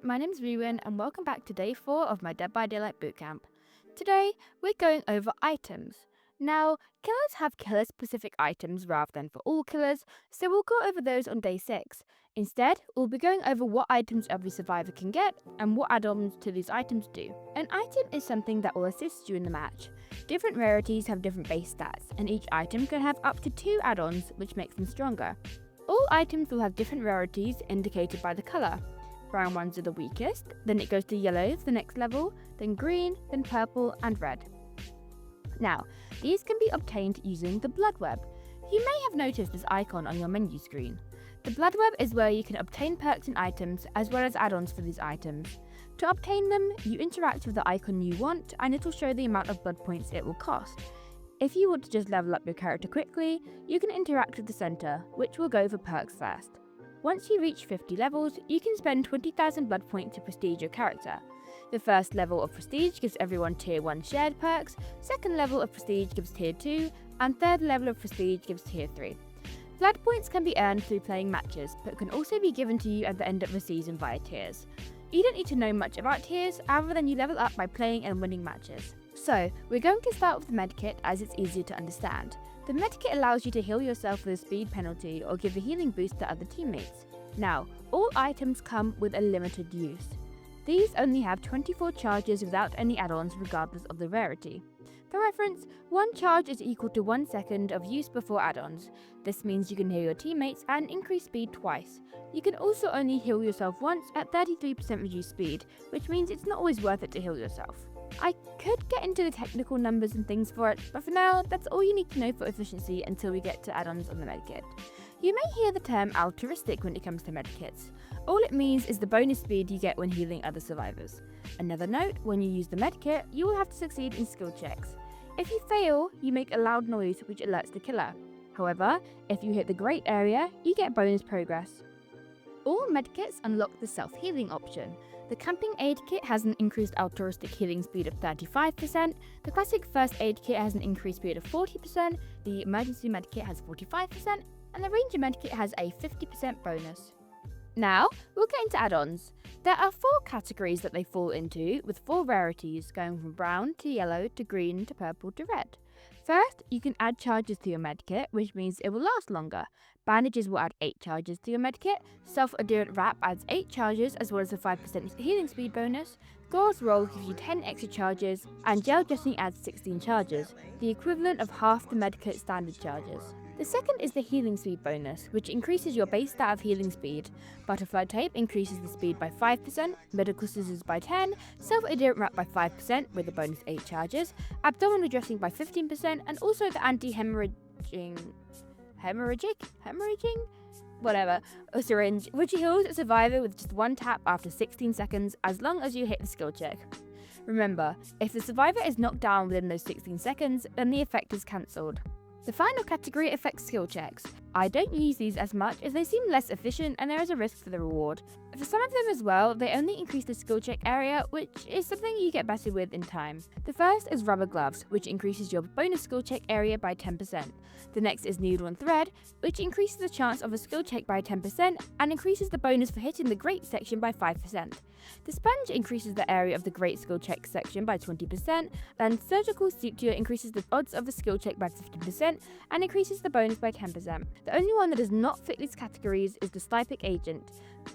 my name's Reewyn and welcome back to day 4 of my Dead by Daylight Bootcamp. Today, we're going over items. Now, killers have killer-specific items rather than for all killers, so we'll go over those on day 6. Instead, we'll be going over what items every survivor can get and what add-ons to these items do. An item is something that will assist you in the match. Different rarities have different base stats, and each item can have up to 2 add-ons, which makes them stronger. All items will have different rarities indicated by the colour. Brown ones are the weakest, then it goes to yellow for the next level, then green, then purple and red. Now, these can be obtained using the blood web. You may have noticed this icon on your menu screen. The blood web is where you can obtain perks and items as well as add-ons for these items. To obtain them, you interact with the icon you want and it will show the amount of blood points it will cost. If you want to just level up your character quickly, you can interact with the centre, which will go for perks first. Once you reach 50 levels, you can spend 20,000 blood points to prestige your character. The first level of prestige gives everyone tier 1 shared perks, second level of prestige gives tier 2, and third level of prestige gives tier 3. Blood points can be earned through playing matches, but can also be given to you at the end of the season via tiers. You don't need to know much about tiers, other than you level up by playing and winning matches. So, we're going to start with the medkit as it's easier to understand. The medkit allows you to heal yourself with a speed penalty or give a healing boost to other teammates. Now, all items come with a limited use. These only have 24 charges without any add-ons regardless of the rarity. For reference, 1 charge is equal to 1 second of use before add-ons. This means you can heal your teammates and increase speed twice. You can also only heal yourself once at 33% reduced speed, which means it's not always worth it to heal yourself. I could get into the technical numbers and things for it, but for now, that's all you need to know for efficiency until we get to add-ons on the medkit. You may hear the term altruistic when it comes to medkits. All it means is the bonus speed you get when healing other survivors. Another note, when you use the medkit, you will have to succeed in skill checks. If you fail, you make a loud noise which alerts the killer. However, if you hit the great area, you get bonus progress. All medkits unlock the self-healing option. The Camping Aid Kit has an increased altruistic healing speed of 35%, the Classic First Aid Kit has an increased speed of 40%, the Emergency Med Kit has 45%, and the Ranger Med Kit has a 50% bonus. Now, we'll get into add-ons. There are 4 categories that they fall into, with 4 rarities going from brown to yellow to green to purple to red. First, you can add charges to your medkit, which means it will last longer. Bandages will add 8 charges to your medkit, Self-Adherent Wrap adds 8 charges as well as a 5% healing speed bonus, Gauze Roll gives you 10 extra charges, and Gel Dressing adds 16 charges, the equivalent of half the medkit standard charges. The second is the healing speed bonus, which increases your base stat of healing speed. Butterfly Tape increases the speed by 5%, Medical Scissors by 10%, Self-Adherent Wrap by 5% with a bonus 8 charges, Abdominal Dressing by 15%, and also the anti-hemorrhaging a syringe, which heals a survivor with just 1 tap after 16 seconds as long as you hit the skill check. Remember, if the survivor is knocked down within those 16 seconds, then the effect is cancelled. The final category affects skill checks. I don't use these as much as they seem less efficient and there is a risk for the reward. For some of them as well, they only increase the skill check area, which is something you get better with in time. The first is Rubber Gloves, which increases your bonus skill check area by 10%. The next is Needle and Thread, which increases the chance of a skill check by 10% and increases the bonus for hitting the Great section by 5%. The Sponge increases the area of the Great skill check section by 20%, and Surgical Suture increases the odds of a skill check by 50% and increases the bonus by 10%. The only one that does not fit these categories is the Stypic Agent.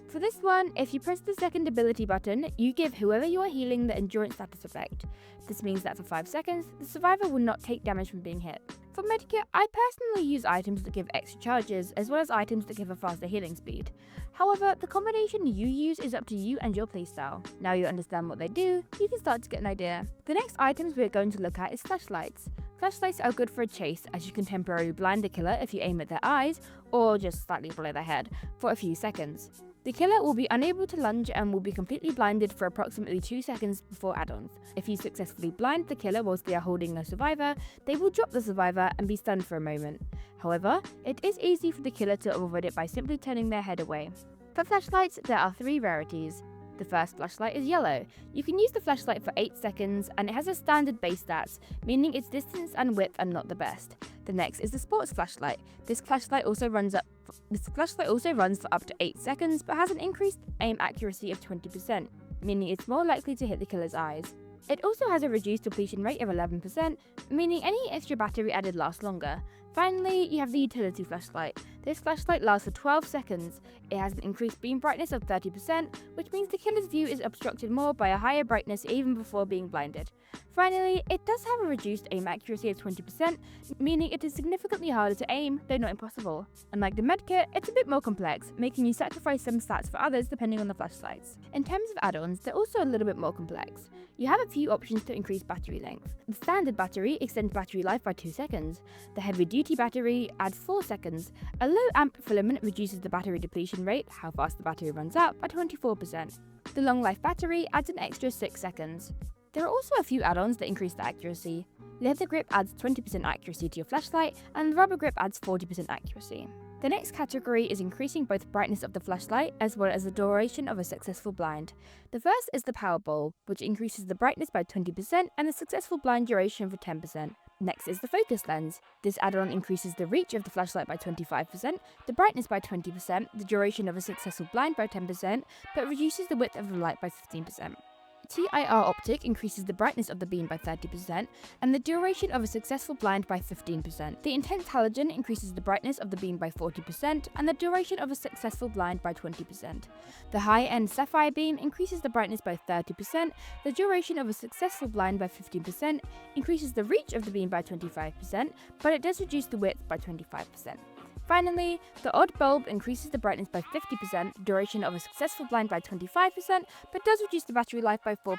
For this one, if you press the second ability button, you give whoever you are healing the endurance status effect. This means that for 5 seconds, the survivor will not take damage from being hit. For medkit, I personally use items that give extra charges, as well as items that give a faster healing speed. However, the combination you use is up to you and your playstyle. Now you understand what they do, you can start to get an idea. The next items we're going to look at is flashlights. Flashlights are good for a chase, as you can temporarily blind the killer if you aim at their eyes, or just slightly below their head, for a few seconds. The killer will be unable to lunge and will be completely blinded for approximately 2 seconds before add-ons. If you successfully blind the killer whilst they are holding a survivor, they will drop the survivor and be stunned for a moment. However, it is easy for the killer to avoid it by simply turning their head away. For flashlights, there are 3 rarities. The first flashlight is yellow. You can use the flashlight for 8 seconds and it has a standard base stats, meaning its distance and width are not the best. The next is the sports flashlight. This flashlight also runs for up to 8 seconds but has an increased aim accuracy of 20%, meaning it's more likely to hit the killer's eyes. It also has a reduced depletion rate of 11%, meaning any extra battery added lasts longer. Finally, you have the utility flashlight. This flashlight lasts for 12 seconds. It has an increased beam brightness of 30%, which means the killer's view is obstructed more by a higher brightness even before being blinded. Finally, it does have a reduced aim accuracy of 20%, meaning it is significantly harder to aim, though not impossible. Unlike the medkit, it's a bit more complex, making you sacrifice some stats for others depending on the flashlights. In terms of add-ons, they're also a little bit more complex. You have a few options to increase battery length. The standard battery extends battery life by 2 seconds. The heavy-duty battery adds 4 seconds. A low amp filament reduces the battery depletion rate, how fast the battery runs out, by 24%. The long life battery adds an extra 6 seconds. There are also a few add-ons that increase the accuracy. Leather grip adds 20% accuracy to your flashlight, and the rubber grip adds 40% accuracy. The next category is increasing both brightness of the flashlight as well as the duration of a successful blind. The first is the power bulb, which increases the brightness by 20% and the successful blind duration for 10%. Next is the focus lens. This add-on increases the reach of the flashlight by 25%, the brightness by 20%, the duration of a successful blind by 10%, but reduces the width of the light by 15%. TIR optic increases the brightness of the beam by 30% and the duration of a successful blind by 15%. The intense halogen increases the brightness of the beam by 40% and the duration of a successful blind by 20%. The high-end sapphire beam increases the brightness by 30%, the duration of a successful blind by 15%, increases the reach of the beam by 25%, but it does reduce the width by 25%. Finally, the odd bulb increases the brightness by 50%, duration of a successful blind by 25%, but does reduce the battery life by 14%.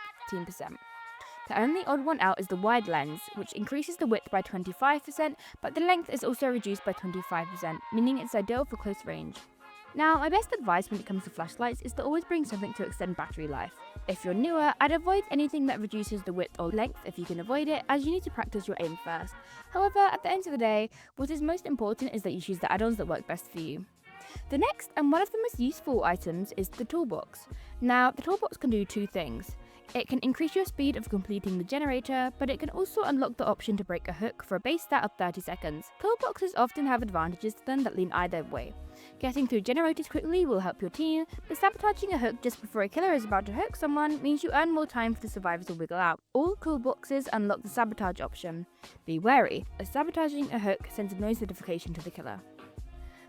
The only odd one out is the wide lens, which increases the width by 25%, but the length is also reduced by 25%, meaning it's ideal for close range. Now, my best advice when it comes to flashlights is to always bring something to extend battery life. If you're newer, I'd avoid anything that reduces the width or length if you can avoid it, as you need to practice your aim first. However, at the end of the day, what is most important is that you choose the add-ons that work best for you. The next and one of the most useful items is the toolbox. Now, the toolbox can do 2 things. It can increase your speed of completing the generator, but it can also unlock the option to break a hook for a base stat of 30 seconds. Toolboxes often have advantages to them that lean either way. Getting through generators quickly will help your team, but sabotaging a hook just before a killer is about to hook someone means you earn more time for the survivors to wiggle out. All toolboxes unlock the sabotage option. Be wary, as sabotaging a hook sends a noise notification to the killer.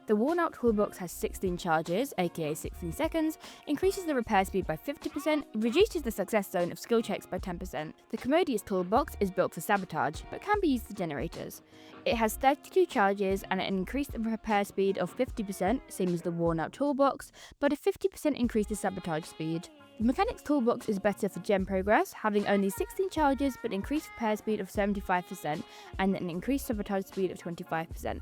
The worn-out toolbox has 16 charges, aka 16 seconds, increases the repair speed by 50%, reduces the success zone of skill checks by 10%. The Commodious toolbox is built for sabotage, but can be used for generators. It has 32 charges and an increased repair speed of 50%, same as the worn-out toolbox, but a 50% increase to sabotage speed. The Mechanic's toolbox is better for gen progress, having only 16 charges but increased repair speed of 75% and an increased sabotage speed of 25%.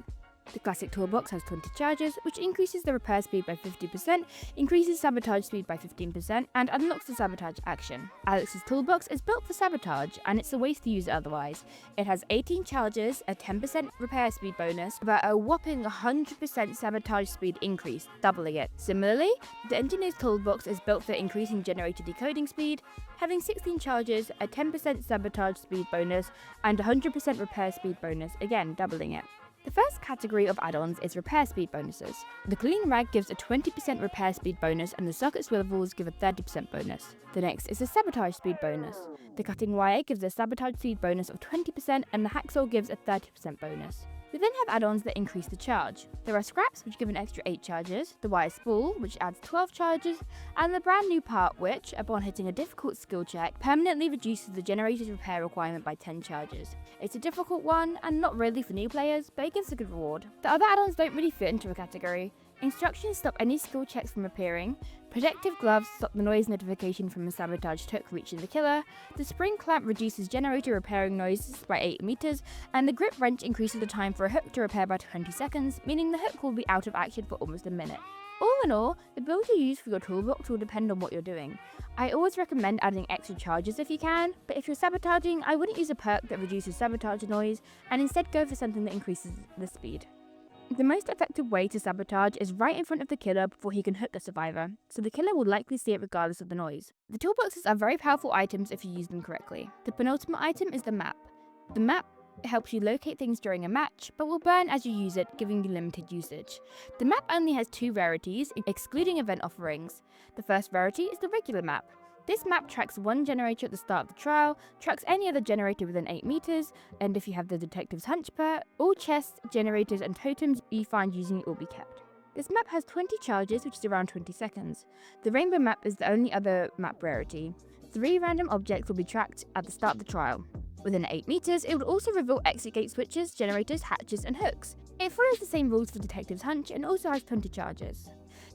The Classic toolbox has 20 charges, which increases the repair speed by 50%, increases sabotage speed by 15%, and unlocks the sabotage action. Alex's toolbox is built for sabotage, and it's a waste to use it otherwise. It has 18 charges, a 10% repair speed bonus, but a whopping 100% sabotage speed increase, doubling it. Similarly, the Engineer's toolbox is built for increasing generator decoding speed, having 16 charges, a 10% sabotage speed bonus, and 100% repair speed bonus, again doubling it. The first category of add-ons is repair speed bonuses. The Clean Rag gives a 20% repair speed bonus and the Socket Swivels give a 30% bonus. The next is the Sabotage speed bonus. The Cutting Wire gives a sabotage speed bonus of 20% and the Hacksaw gives a 30% bonus. We then have add-ons that increase the charge. There are Scraps, which give an extra 8 charges, the Wire Spool, which adds 12 charges, and the brand new part which, upon hitting a difficult skill check, permanently reduces the generator's repair requirement by 10 charges. It's a difficult one, and not really for new players, but it gives a good reward. The other add-ons don't really fit into a category. Instructions stop any skill checks from appearing. Protective gloves stop the noise notification from a sabotaged hook reaching the killer. The spring clamp reduces generator repairing noises by 8 meters, and the grip wrench increases the time for a hook to repair by 20 seconds, meaning the hook will be out of action for almost a minute. All in all, the build you use for your toolbox will depend on what you're doing. I always recommend adding extra charges if you can, but if you're sabotaging, I wouldn't use a perk that reduces sabotage noise, and instead go for something that increases the speed. The most effective way to sabotage is right in front of the killer before he can hook the survivor, so the killer will likely see it regardless of the noise. The toolboxes are very powerful items if you use them correctly. The penultimate item is the map. The map helps you locate things during a match, but will burn as you use it, giving you limited usage. The map only has 2 rarities, excluding event offerings. The first rarity is the regular map. This map tracks one generator at the start of the trial, tracks any other generator within 8 meters, and if you have the detective's hunch pair, all chests, generators, and totems you find using it will be kept. This map has 20 charges, which is around 20 seconds. The rainbow map is the only other map rarity. 3 random objects will be tracked at the start of the trial. Within 8 meters, it will also reveal exit gate switches, generators, hatches, and hooks. It follows the same rules for Detective's Hunch and also has 20 charges.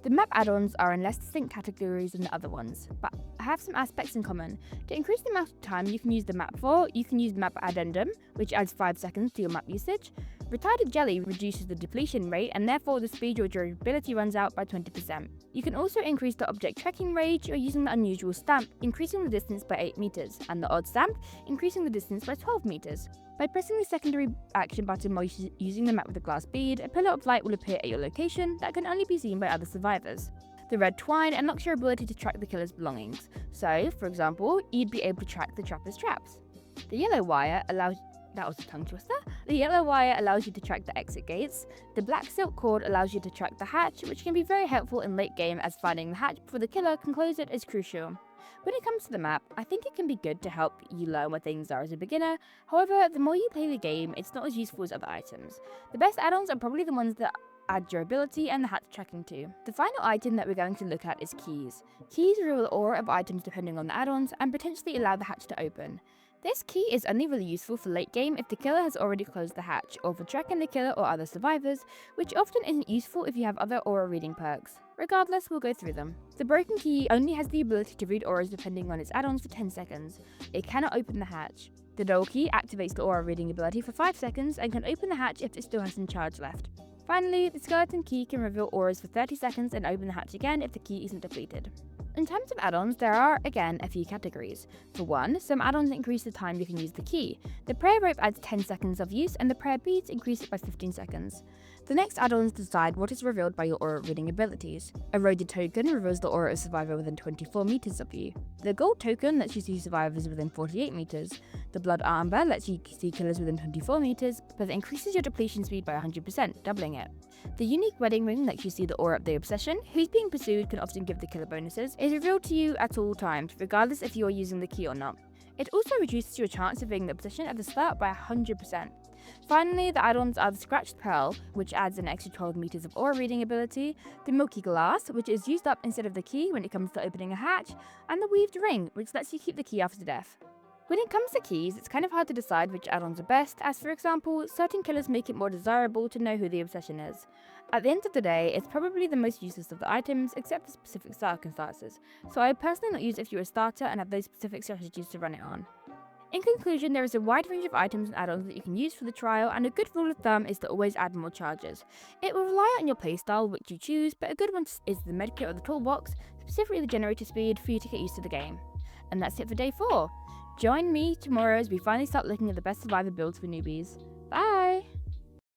The map add-ons are in less distinct categories than the other ones, but have some aspects in common. To increase the amount of time you can use the map for, you can use Map Addendum, which adds 5 seconds to your map usage. Retarded Jelly reduces the depletion rate and therefore the speed your durability runs out by 20%. You can also increase the object tracking range using the unusual stamp, increasing the distance by 8 meters, and the odd stamp, increasing the distance by 12 meters. By pressing the secondary action button while using the map with a glass bead, a pillar of light will appear at your location that can only be seen by other survivors. The red twine unlocks your ability to track the killer's belongings. So, for example, you'd be able to track the trapper's traps. The yellow wire allows That was a tongue twister. The yellow wire allows you to track the exit gates. The black silk cord allows you to track the hatch, which can be very helpful in late game as finding the hatch before the killer can close it is crucial. When it comes to the map, I think it can be good to help you learn where things are as a beginner. However, the more you play the game, it's not as useful as other items. The best add-ons are probably the ones that add durability and the hatch tracking too. The final item that we're going to look at is keys. Keys reveal the aura of items depending on the add-ons and potentially allow the hatch to open. This key is only really useful for late game if the killer has already closed the hatch, or for tracking the killer or other survivors, which often isn't useful if you have other aura reading perks. Regardless, we'll go through them. The broken key only has the ability to read auras depending on its add-ons for 10 seconds. It cannot open the hatch. The dull key activates the aura reading ability for 5 seconds and can open the hatch if it still has some charge left. Finally, the skeleton key can reveal auras for 30 seconds and open the hatch again if the key isn't depleted. In terms of add-ons, there are, again, a few categories. For one, some add-ons increase the time you can use the key. The prayer rope adds 10 seconds of use, and the prayer beads increase it by 15 seconds. The next add-ons decide what is revealed by your aura reading abilities. Eroded token reveals the aura of survivor within 24 meters of you. The gold token lets you see survivors within 48 meters. The blood amber lets you see killers within 24 meters, but it increases your depletion speed by 100%, doubling it. The unique wedding ring lets you see the aura of the obsession, who's being pursued can often give the killer bonuses, is revealed to you at all times, regardless if you are using the key or not. It also reduces your chance of being the obsession at the start by 100%. Finally, the add-ons are the Scratched Pearl, which adds an extra 12 meters of aura reading ability, the Milky Glass, which is used up instead of the key when it comes to opening a hatch, and the Weaved Ring, which lets you keep the key after death. When it comes to keys, it's kind of hard to decide which add-ons are best, as for example, certain killers make it more desirable to know who the obsession is. At the end of the day, it's probably the most useless of the items, except for specific circumstances, so I would personally not use it if you're a starter and have those specific strategies to run it on. In conclusion, there is a wide range of items and add-ons that you can use for the trial, and a good rule of thumb is to always add more charges. It will rely on your playstyle which you choose, but a good one is the medkit or the toolbox, specifically the generator speed, for you to get used to the game. And that's it for day 4. Join me tomorrow as we finally start looking at the best survivor builds for newbies.